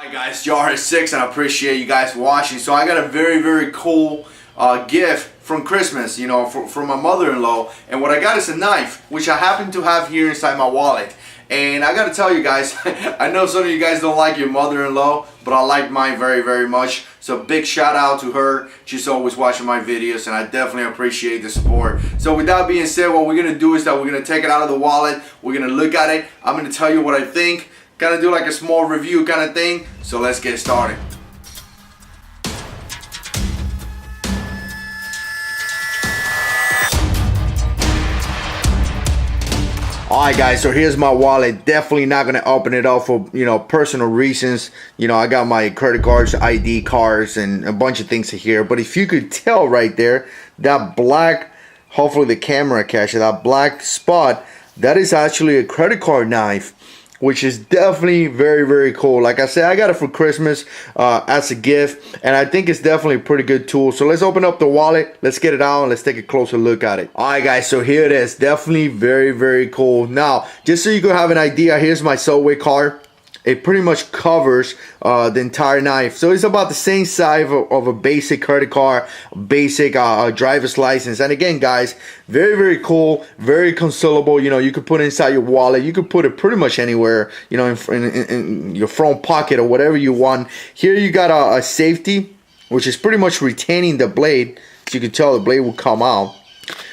Hi guys, JH6, and I appreciate you guys watching. So I got a very cool gift from Christmas, you know, from my mother-in-law. And what I got is a knife, which I happen to have here inside my wallet. And I gotta tell you guys, I know some of you guys don't like your mother-in-law, but I like mine very much. So big shout out to her. She's always watching my videos, and I definitely appreciate the support. So with that being said, what we're gonna do is that we're gonna take it out of the wallet. We're gonna look at it. I'm gonna tell you what I think. Kind of do like a small review kind of thing. So let's get started. Alright guys, so here's my wallet. Definitely not gonna open it up for, you know, personal reasons. You know, I got my credit cards, ID cards, and a bunch of things in here. But if you could tell right there, that black, hopefully the camera catches that black spot, that is actually a credit card knife, which is definitely very cool. Like I said, I got it for Christmas as a gift, and I think it's definitely a pretty good tool. So let's open up the wallet, let's get it out, and let's take a closer look at it. Alright guys, so here it is. Definitely very cool. Now, just so you can have an idea, here's my Subway card. It pretty much covers the entire knife. So it's about the same size of a basic credit card, basic driver's license. And again, guys, very cool, very concealable. You know, you could put it inside your wallet. You could put it pretty much anywhere, you know, in your front pocket or whatever you want. Here you got a safety, which is pretty much retaining the blade. So you can tell the blade will come out.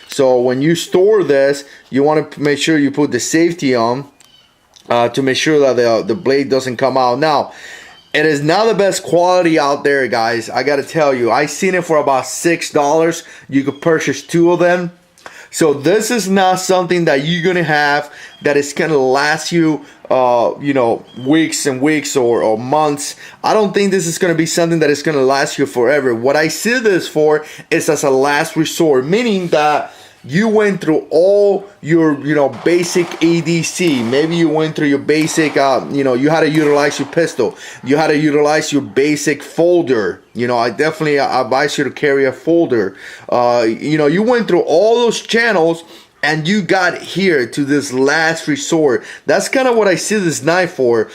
So when you store this, you want to make sure you put the safety on. To make sure that the blade doesn't come out. Now, it is not the best quality out there, guys. I gotta tell you, I seen it for about $6. You could purchase 2 of them. So this is not something that you're gonna have that is gonna last you, you know, weeks and weeks or months. I don't think this is gonna be something that is gonna last you forever. What I see this for is as a last resort, meaning that you went through all your, you know, basic ADC. Maybe you went through your basic, you know, you had to utilize your pistol. You had to utilize your basic folder. You know, I definitely advise you to carry a folder. You know, you went through all those channels and you got here to this last resort. That's kind of what I see this knife for.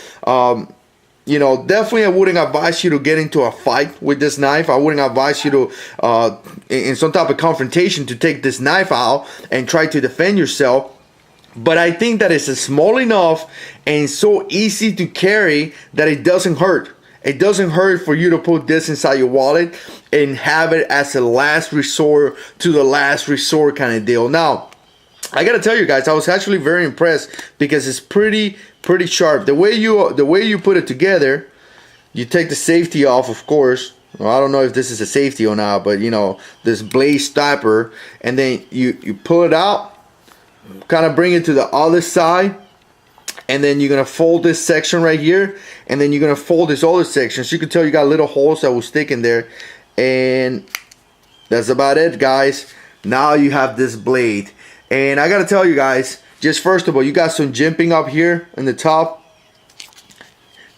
You know, definitely I wouldn't advise you to get into a fight with this knife. I wouldn't advise you to, in some type of confrontation, to take this knife out and try to defend yourself. But I think that it's small enough and so easy to carry that it doesn't hurt. It doesn't hurt for you to put this inside your wallet and have it as a last resort to the last resort kind of deal. Now, I gotta tell you guys, I was actually very impressed because it's pretty sharp. The way you put it together, you take the safety off, of course. Well, I don't know if this is a safety or not, but you know, this blade stopper, and then you pull it out, kind of bring it to the other side, and then you're gonna fold this section right here, and then you're gonna fold this other section. So you can tell you got little holes that will stick in there, and that's about it, guys. Now you have this blade. And I gotta tell you guys, just first of all, you got some jimping up here in the top.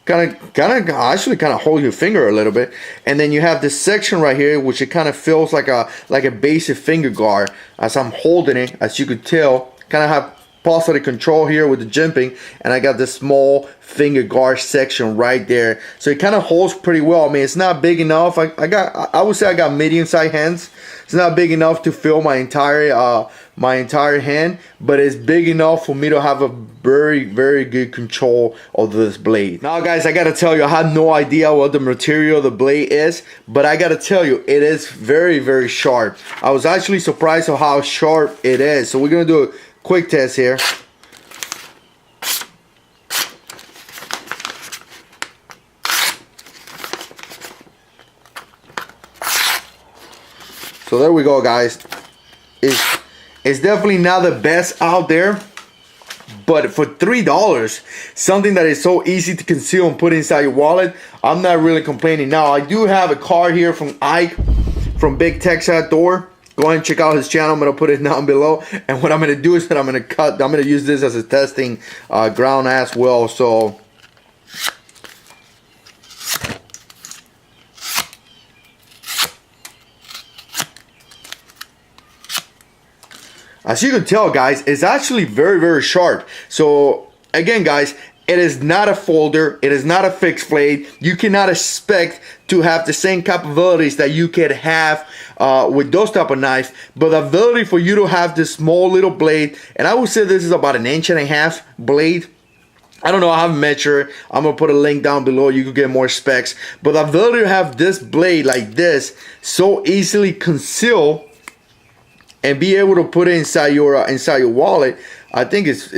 Actually kind of hold your finger a little bit. And then you have this section right here, which it kind of feels like a basic finger guard. As I'm holding it, as you could tell, kind of have positive control here with the jimping, and I got this small finger guard section right there. So it kind of holds pretty well. I mean, it's not big enough. I would say I got medium-sized hands. It's not big enough to fill my entire hand, but it's big enough for me to have a very good control of this blade. Now guys, I gotta tell you, I have no idea what the material of the blade is, but I gotta tell you, it is very sharp. I was actually surprised of how sharp it is. So we're gonna do a quick test here. So there we go, guys. It's definitely not the best out there, but for $3, something that is so easy to conceal and put inside your wallet, I'm not really complaining. Now, I do have a card here from Ike from Big Tex Outdoor. Go ahead and check out his channel. I'm going to put it down below. And what I'm going to do is that I'm going to use this as a testing ground as well. So as you can tell, guys, it's actually very sharp. So again, guys, It is not a folder. It is not a fixed blade. You cannot expect to have the same capabilities that you could have with those type of knives. But the ability for you to have this small little blade, and I would say this is about 1.5 inch blade. I don't know, I haven't measured. I'm going to put a link down below. You can get more specs. But the ability to have this blade like this so easily concealed and be able to put it inside your wallet, I think it's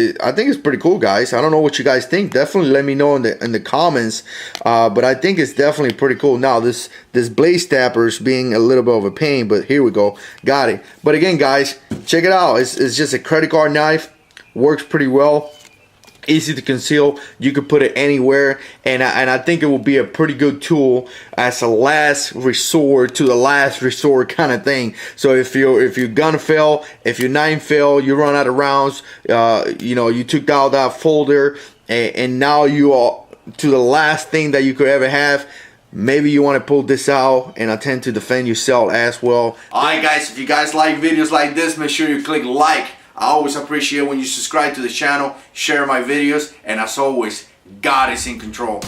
pretty cool, guys. I don't know what you guys think. Definitely let me know in the comments. But I think it's definitely pretty cool. Now this blade stapper is being a little bit of a pain, but here we go. Got it. But again, guys, check it out. It's just a credit card knife. Works pretty well. Easy to conceal. You could put it anywhere, and I think it will be a pretty good tool as a last resort to the last resort kind of thing. So if your gun fail, if your knife fail, you run out of rounds, you know, you took out that folder, and now you are to the last thing that you could ever have. Maybe you want to pull this out and attempt to defend yourself as well. Alright guys, if you guys like videos like this, make sure you click like. I always appreciate when you subscribe to the channel, share my videos, and as always, God is in control.